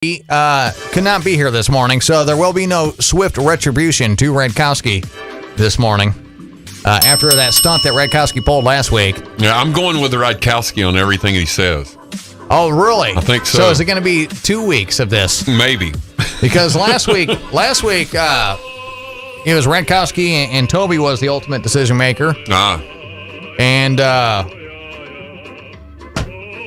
Could not be here this morning, so there will be no swift retribution to Redkowski this morning after that stunt that Redkowski pulled last week. Yeah, I'm going with the Redkowski on everything he says. Oh, really? I think so. So is it going to be 2 weeks of this? Maybe. Because last week, it was Redkowski and Toby was the ultimate decision maker. And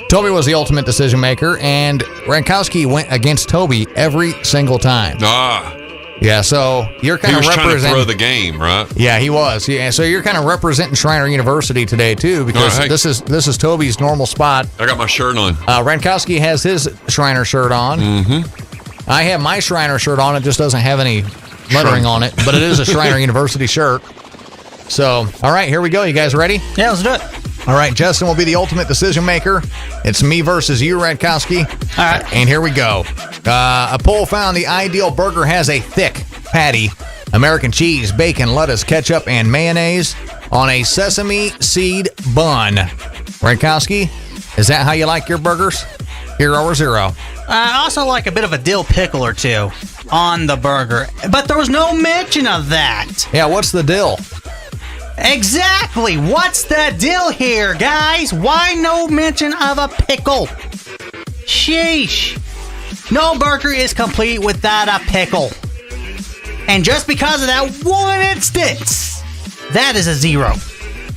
Toby was the ultimate decision maker, and Redkowski went against Toby every single time. Yeah, so you're kind of representing. He was trying to throw the game, right? Yeah, he was. Yeah, so you're kind of representing Schreiner University today too, because this is Toby's normal spot. I got my shirt on. Redkowski has his Schreiner shirt on. Mm-hmm. I have my Schreiner shirt on. It just doesn't have any lettering on it, but it is a Schreiner University shirt. So, all right, here we go. You guys ready? Yeah, let's do it. All right, Justin will be the ultimate decision maker. It's me versus you, Redkowski. All right. And here we go. A poll found the ideal burger has a thick patty, American cheese, bacon, lettuce, ketchup, and mayonnaise on a sesame seed bun. Redkowski, is that how you like your burgers? Hero or zero? I also like a bit of a dill pickle or two on the burger, but there was no mention of that. Yeah, what's the dill? Exactly. What's the deal here, guys? Why no mention of a pickle? Sheesh. No burger is complete without a pickle. And just because of that one instance, that is a zero.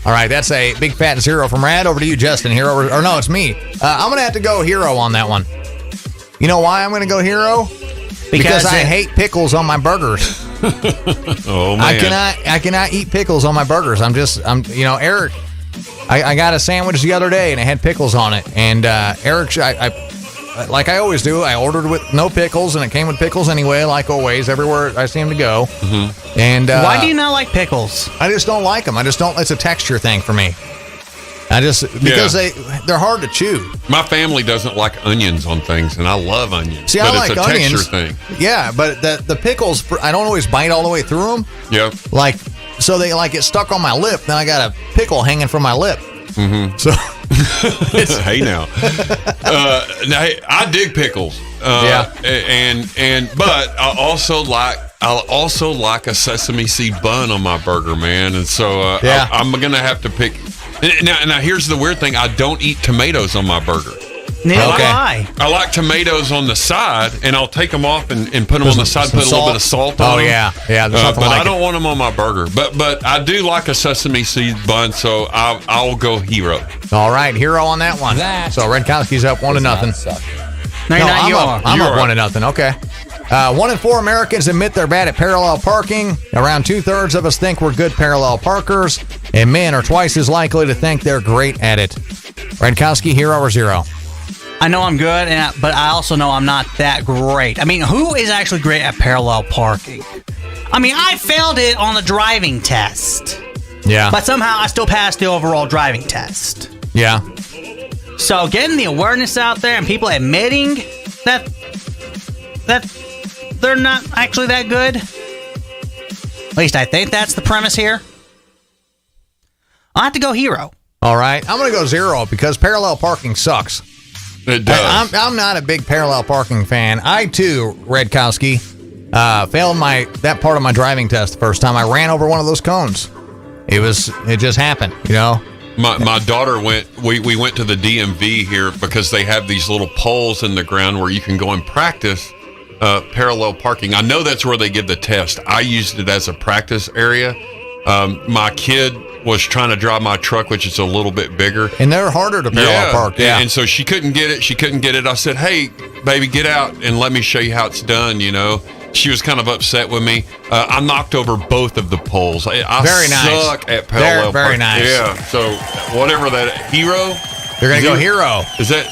All right, that's a big fat zero from Rad. Over to you, Justin. Hero, or no, it's me. I'm going to have to go hero on that one. You know why I'm going to go hero? Because I hate pickles on my burgers. Oh man! I cannot eat pickles on my burgers. Eric. I got a sandwich the other day and it had pickles on it, and Eric, I like I always do, I ordered with no pickles and it came with pickles anyway, like always, everywhere I see him to go. Mm-hmm. And why do you not like pickles? I just don't like them. I just don't. It's a texture thing for me. Because they're hard to chew. My family doesn't like onions on things, and I love onions. See, but I like it's a onions. texture thing. Yeah, but the pickles, I don't always bite all the way through them. Yep. So they get stuck on my lip. Then I got a pickle hanging from my lip. Mm-hmm. So hey now, I dig pickles. But I also like a sesame seed bun on my burger, man. And so I'm gonna have to pick. Now here's the weird thing: I don't eat tomatoes on my burger. Neither do I. I like tomatoes on the side, and I'll take them off and put them on the side, put a little bit of salt on them. Oh, yeah. Yeah, but I don't want them on my burger. But I do like a sesame seed bun, so I'll go hero. All right, hero on that one. So Redkowski's up 1-0. No, you're not. I'm up 1-0. Okay. 1 in 4 Americans admit they're bad at parallel parking. Around 2/3 of us think we're good parallel parkers, and men are twice as likely to think they're great at it. Redkowski, hero or zero? I know I'm good, but I also know I'm not that great. I mean, who is actually great at parallel parking? I mean, I failed it on the driving test. Yeah. But somehow I still passed the overall driving test. Yeah. So getting the awareness out there and people admitting that they're not actually that good. At least I think that's the premise here. I'll have to go hero. All right. I'm going to go zero because parallel parking sucks. It does. I'm not a big parallel parking fan. I, too, Redkowski, failed that part of my driving test the first time. I ran over one of those cones. It just happened, you know? My daughter we went to the DMV here because they have these little poles in the ground where you can go and practice parallel parking. I know that's where they give the test. I used it as a practice area. My kid was trying to drive my truck, which is a little bit bigger. And they're harder to parallel park. Yeah. And so she couldn't get it. I said, hey, baby, get out and let me show you how it's done, you know. She was kind of upset with me. I knocked over both of the poles. I very nice. Suck at parallel parking. Very nice. Yeah. So whatever that hero. You're gonna go hero. Is that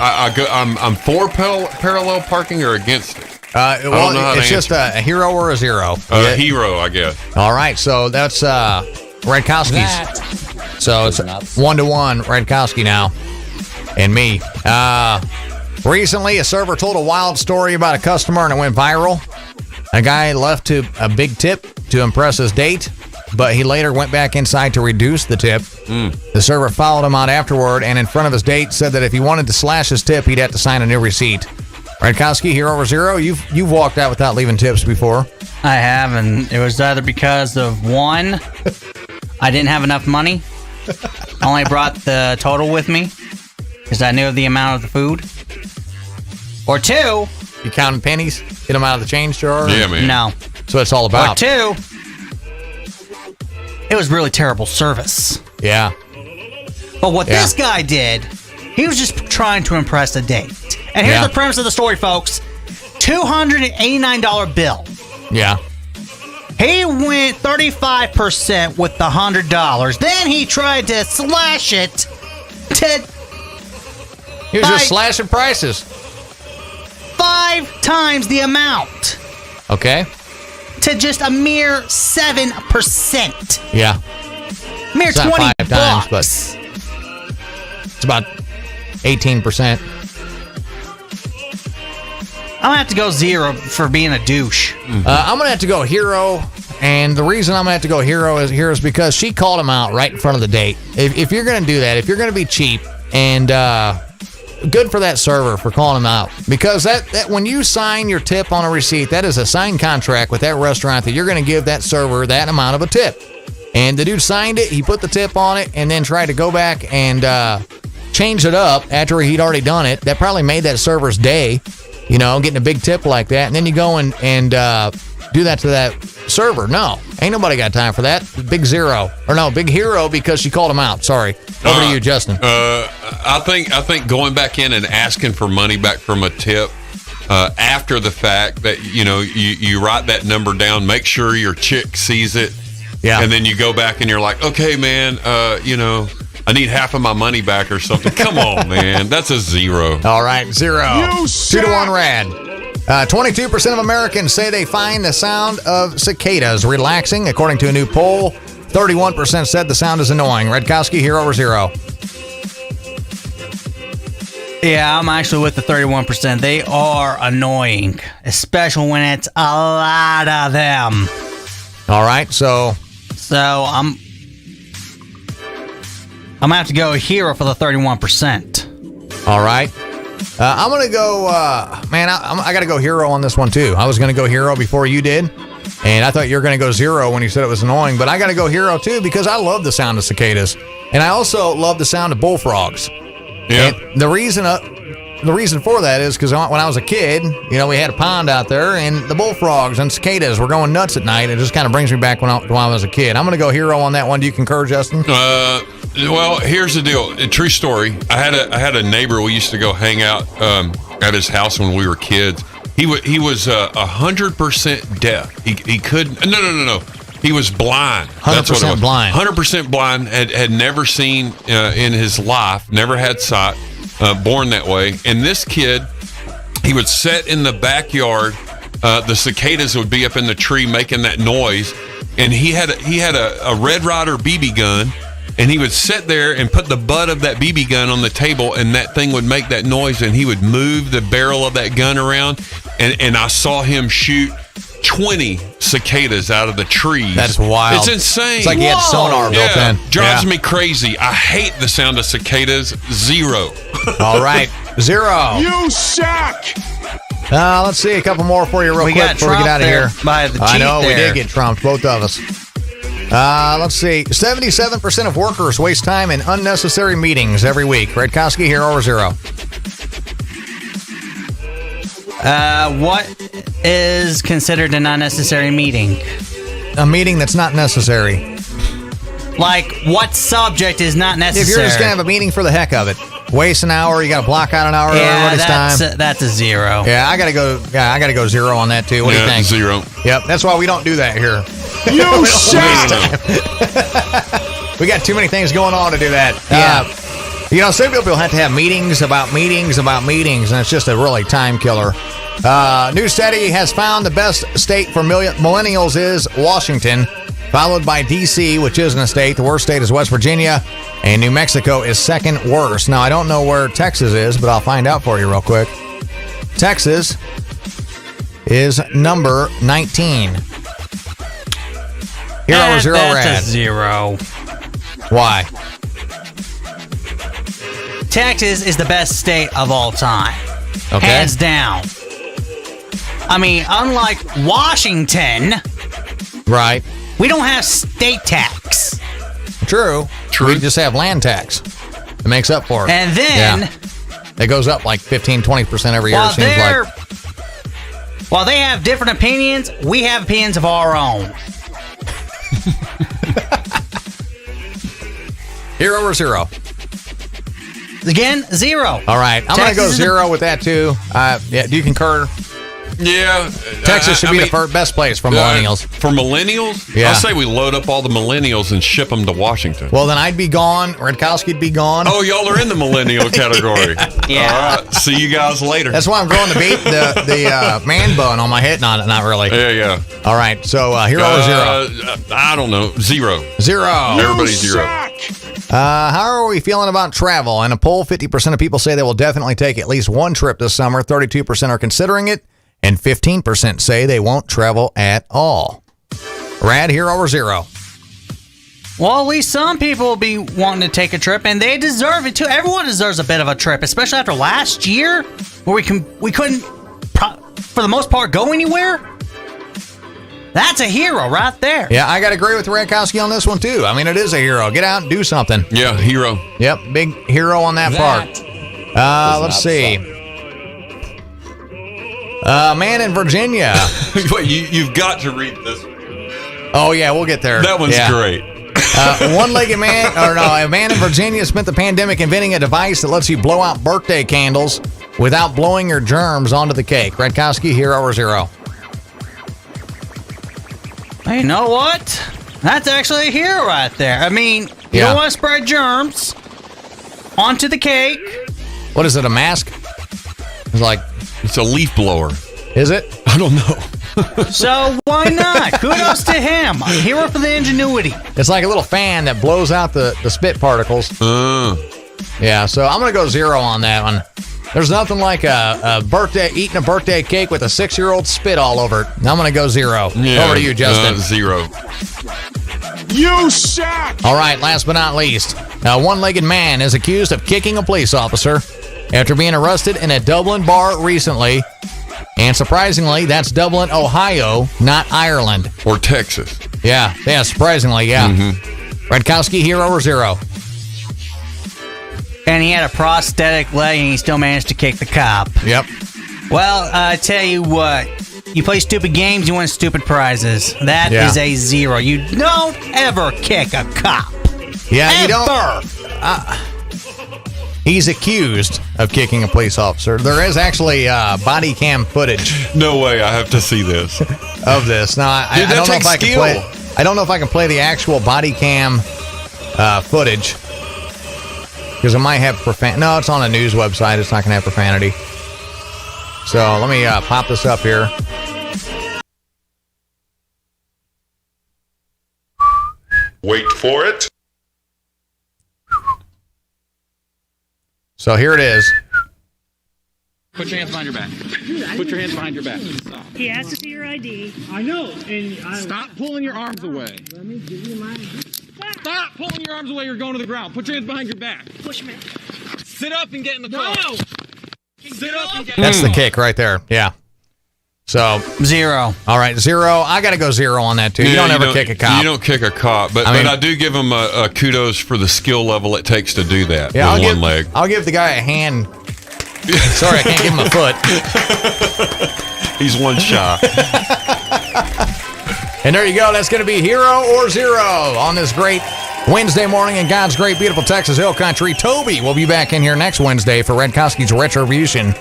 I'm for parallel parking or against it? It's just a hero or a zero. Hero, I guess. All right, so that's Redkowski's. So it's 1-1 Redkowski now, and me. Recently, a server told a wild story about a customer and it went viral. A guy left a big tip to impress his date, but he later went back inside to reduce the tip. The server followed him out afterward and in front of his date said that if he wanted to slash his tip, he'd have to sign a new receipt. Radkowski, Hero or Zero? You've walked out without leaving tips before. I have, and it was either because of one, I didn't have enough money. I only brought the total with me because I knew the amount of the food. Or two, You counted pennies? Get them out of the change jar? Yeah, man. no. So that's all Or about. two, it was really terrible service. Yeah. But what Yeah. this guy did, he was just trying to impress a date. And here's Yeah. the premise of the story, folks. $289 bill. Yeah. He went 35% with the $100. Then he tried to slash it to He was just Bye. slashing prices. 5 times the amount Okay. to just a mere 7%. Yeah. Mere It's not 20 5 times, but bucks. it's about 18%. I'm gonna have to go zero for being a douche. I'm going to have to go Hero. And the reason I'm going to have to go Hero is because she called him out right in front of the date. If you're going to do that, if you're going to be cheap, and good for that server for calling him out. Because that when you sign your tip on a receipt, that is a signed contract with that restaurant that you're going to give that server that amount of a tip. And the dude signed it, he put the tip on it, and then tried to go back and change it up after he'd already done it. That probably made that server's day, getting a big tip like that. And then you go and do that to that server. No, ain't nobody got time for that. Big zero. Or no, big hero because she called him out. Sorry. Over to you, Justin. I think going back in and asking for money back from a tip after the fact that you write that number down, make sure your chick sees it, Yeah. and then you go back and you're like, okay, man, I need half of my money back or something. Come on, man, that's a zero. All right, zero. 2-1 Rad. 22% of Americans say they find the sound of cicadas relaxing, according to a new poll. 31% said the sound is annoying. Radkowski, Hero or Zero? Yeah, I'm actually with the 31%. They are annoying, especially when it's a lot of them. All right, so So I'm gonna have to go hero for the 31%. all right. I'm going to go, I got to go Hero on this one, too. I was going to go Hero before you did, and I thought you were going to go Zero when you said it was annoying, but I got to go Hero, too, because I love the sound of cicadas, and I also love the sound of bullfrogs. Yeah. And the reason for that is because when I was a kid, we had a pond out there, and the bullfrogs and cicadas were going nuts at night. It just kind of brings me back when I was a kid. I'm going to go Hero on that one. Do you concur, Justin? Well, here's the deal. A true story. I had a neighbor. We used to go hang out at his house when we were kids. He was 100% deaf. He couldn't. No. He was blind. 100% blind. 100% blind. Had never seen in his life. Never had sight. Born that way. And this kid, he would sit in the backyard. The cicadas would be up in the tree making that noise. And he had a Red Ryder BB gun. And he would sit there and put the butt of that BB gun on the table, and that thing would make that noise, and he would move the barrel of that gun around, and I saw him shoot 20 cicadas out of the trees. That's wild. It's insane. It's like he had sonar built in. Drives Yeah. me crazy. I hate the sound of cicadas. Zero. All right, Zero. You suck! Let's see a couple more for you real We quick got before we get out trumped of there here. by the I cheat know, we there. did get trumped, both of us. Let's see. 77% of workers waste time in unnecessary meetings every week. Radkowski, Hero or Zero? What is considered an unnecessary meeting? A meeting that's not necessary. Like, what subject is not necessary? If you're just going to have a meeting for the heck of it, waste an hour, you got to block out an hour of everybody's time. That's a zero. Yeah, I gotta go Zero on that too. What do you think? Zero. Yep, that's why we don't do that here. You suck! We got too many things going on to do that. Some people have to have meetings about meetings, and it's just a really time killer. New study has found the best state for millennials is Washington, followed by D.C., which isn't a state. The worst state is West Virginia, and New Mexico is second worst. Now, I don't know where Texas is, but I'll find out for you real quick. Texas is number 19. Hero or Zero, That's Rad? a zero. Why? Texas is the best state of all time. Okay. Hands down. I mean, unlike Washington, Right. we don't have state tax. True. We just have land tax. It makes up for it. And then, it goes up like 15, 20% every year, it seems like. While they have different opinions, we have opinions of our own. Hero or zero? Again, zero. All right. I'm going to go zero with that, too. Yeah. Do you concur? Yeah. Texas should be the best place for millennials. For millennials? Yeah. I'll say we load up all the millennials and ship them to Washington. Well, then I'd be gone. Redkowski'd be gone. Oh, y'all are in the millennial category. Yeah. All right. See you guys later. That's why I'm growing the man bun on my head. Not really. Yeah. All right. So hero or zero? I don't know. Zero. Everybody's zero. How are we feeling about travel? In a poll, 50% of people say they will definitely take at least one trip this summer. 32% are considering it. And 15% say they won't travel at all. Rad, hero or zero? Well, at least some people will be wanting to take a trip, and they deserve it too. Everyone deserves a bit of a trip, especially after last year, where we couldn't, for the most part, go anywhere. That's a hero right there. Yeah, I got to agree with Redkowski on this one too. I mean, it is a hero. Get out and do something. Yeah, hero. Yep, big hero on that part. Let's see. Man in Virginia. You've got to read this. Oh, yeah, we'll get there. That one's great. One-legged man, a man in Virginia spent the pandemic inventing a device that lets you blow out birthday candles without blowing your germs onto the cake. Redkowski, hero or zero? Hey, you know what? That's actually a hero right there. I mean, you don't want to spread germs onto the cake. What is it, a mask? It's a leaf blower. Is it? I don't know. So why not? Kudos to him. A hero for the ingenuity. It's like a little fan that blows out the spit particles. Yeah, so I'm going to go zero on that one. There's nothing like eating a birthday cake with a 6-year-old spit all over it. I'm going to go zero. Yeah, over to you, Justin. Zero. You suck! All right, last but not least. A one-legged man is accused of kicking a police officer after being arrested in a Dublin bar recently. And surprisingly, that's Dublin, Ohio, not Ireland. Or Texas. Yeah, surprisingly, yeah. Redkowski, hero or zero? And he had a prosthetic leg and he still managed to kick the cop. Yep. Well, I tell you what. You play stupid games, you win stupid prizes. That is a zero. You don't ever kick a cop. Yeah, ever. You don't. He's accused of kicking a police officer. There is actually body cam footage. No way, I have to see this. Of this. Now, I don't know if I can play. I don't know if I can play the actual body cam footage because it might have profanity. No, it's on a news website. It's not going to have profanity. So let me pop this up here. Wait for it. So here it is. Put your hands behind your back. Put your hands behind your back. He has to see your ID. I know. Stop pulling your arms away. Let me give you my ID. Stop pulling your arms away. You're going to the ground. Put your hands behind your back. Push me. Sit up and get in the car. No! Sit up and get That's the kick right there. Yeah. So zero. All right, zero. I got to go zero on that too. You don't ever kick a cop. You don't kick a cop, but I do give him a kudos for the skill level it takes to do that with one leg. I'll give the guy a hand. Sorry, I can't give him a foot. He's one shot. And there you go. That's going to be hero or zero on this great Wednesday morning in God's great, beautiful Texas Hill Country. Toby will be back in here next Wednesday for Redkowski's Retribution,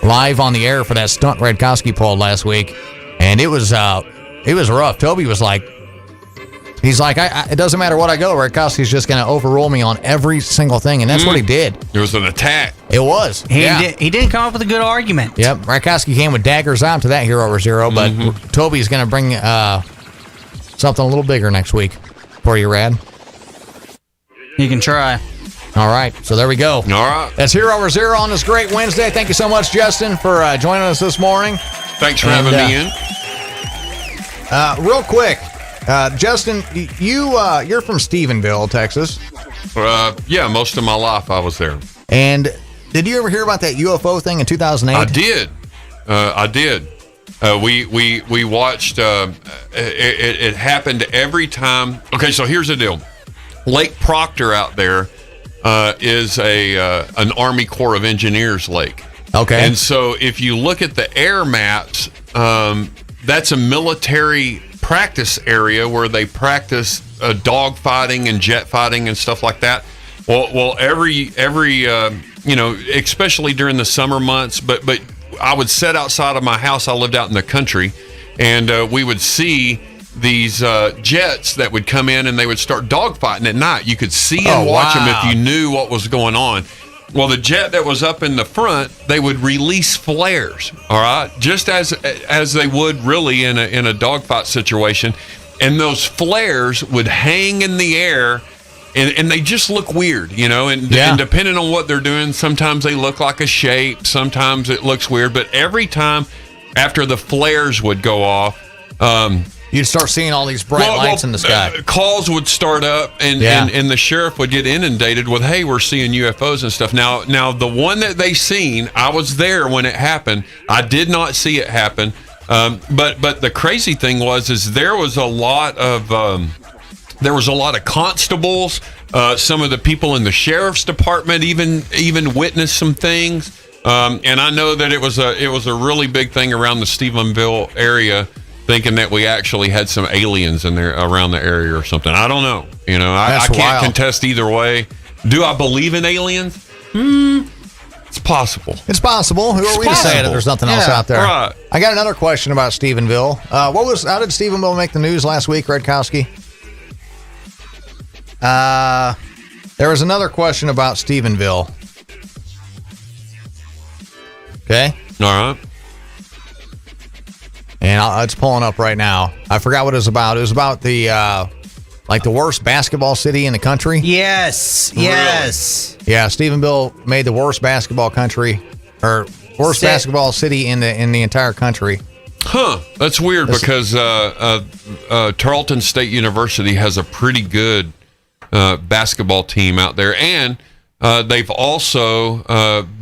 live on the air for that stunt Redkowski pulled last week. And it was rough. Toby was like, he's like, it doesn't matter what I go, Redkowski's just going to overrule me on every single thing. And that's what he did. It was an attack. It was. He didn't come up with a good argument. Yep. Redkowski came with daggers out to that hero or zero, but Toby's going to bring something a little bigger next week for you, Rad. You can try. All right, so there we go. All right. That's hero or zero on this great Wednesday. Thank you so much, Justin, for joining us this morning. Thanks for having me in. Real quick, Justin, you're from Stephenville, Texas. Yeah, most of my life I was there. And did you ever hear about that UFO thing in 2008? I did. We watched. It happened every time. Okay, so here's the deal. Lake Proctor out there is an Army Corps of Engineers lake. Okay. And so if you look at the air maps, that's a military practice area where they practice dog fighting and jet fighting and stuff like that. Well, every especially during the summer months, but I would sit outside of my house. I lived out in the country, and we would see these jets that would come in and they would start dogfighting at night. You could see and watch them if you knew what was going on. Well, the jet that was up in the front, they would release flares, all right, just as they would really in a dogfight situation, and those flares would hang in the air, and they just look weird, and depending on what they're doing, sometimes they look like a shape, sometimes it looks weird, but every time after the flares would go off, you'd start seeing all these bright lights in the sky. Calls would start up, and the sheriff would get inundated with, "Hey, we're seeing UFOs and stuff." Now the one that they seen, I was there when it happened. I did not see it happen, but the crazy thing is there was a lot of constables. Some of the people in the sheriff's department even witnessed some things, and I know that it was a really big thing around the Stephenville area, thinking that we actually had some aliens in there around the area or something. I don't know. I can't contest either way. Do I believe in aliens? It's possible. It's possible. Who are we to say that there's nothing else out there? Right. I got another question about Stephenville. How did Stephenville make the news last week, Redkowski? There was another question about Stephenville. Okay. All right. And it's pulling up right now. I forgot what it was about. It was about the worst basketball city in the country. Yes. Yes. Yeah, Stephenville made the worst basketball country, or worst basketball city in the entire country. Huh. That's weird because Tarleton State University has a pretty good basketball team out there, and they've also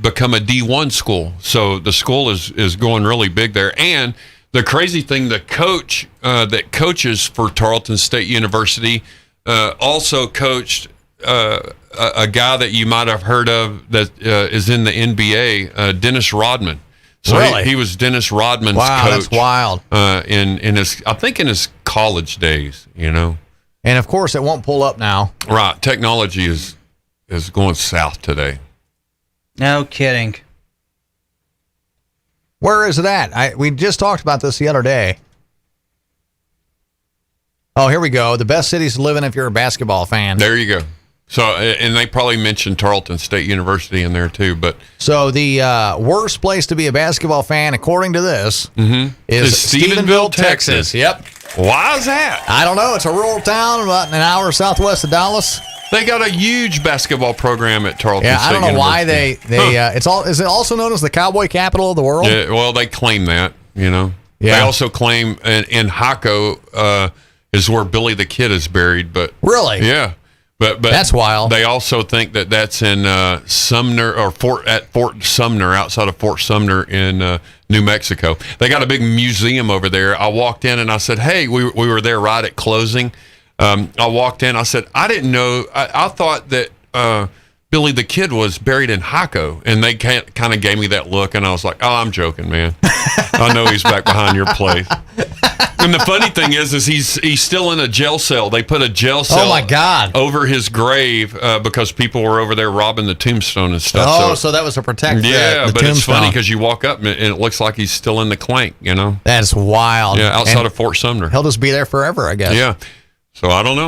become a D1 school. So the school is going really big there. And the crazy thing, the coach that coaches for Tarleton State University also coached a guy that you might have heard of that is in the NBA, Dennis Rodman. So really? He was Dennis Rodman's coach. Wow, that's wild. In his college days, And of course, it won't pull up now. Right. Technology is going south today. No kidding. Where is it at? We just talked about this the other day. Oh, here we go. The best cities to live in if you're a basketball fan. There you go. So, and they probably mentioned Tarleton State University in there too. But so the worst place to be a basketball fan, according to this, is Stephenville, Texas. Yep. Why is that? I don't know. It's a rural town about an hour southwest of Dallas. They got a huge basketball program at Tarleton State University. I don't know why they is it also known as the cowboy capital of the world? Yeah, well, they claim that, Yeah. They also claim in Hocko is where Billy the Kid is buried, but really? Yeah. But that's wild. They also think that that's in Sumner or Fort Sumner, outside of Fort Sumner in New Mexico. They got a big museum over there. I walked in and I said, "Hey, we were there right at closing." I walked in. I said, "I didn't know. I thought that Billy the Kid was buried in Hocko," and they kind of gave me that look, and I was like, "Oh, I'm joking, man. I know he's back behind your place." And the funny thing is he's still in a jail cell. They put a jail cell over his grave because people were over there robbing the tombstone and stuff. Oh, so that was to protect the but tombstone. It's funny because you walk up and it looks like he's still in the clank, That's wild. Yeah, outside of Fort Sumner. He'll just be there forever, I guess. Yeah. So I don't know.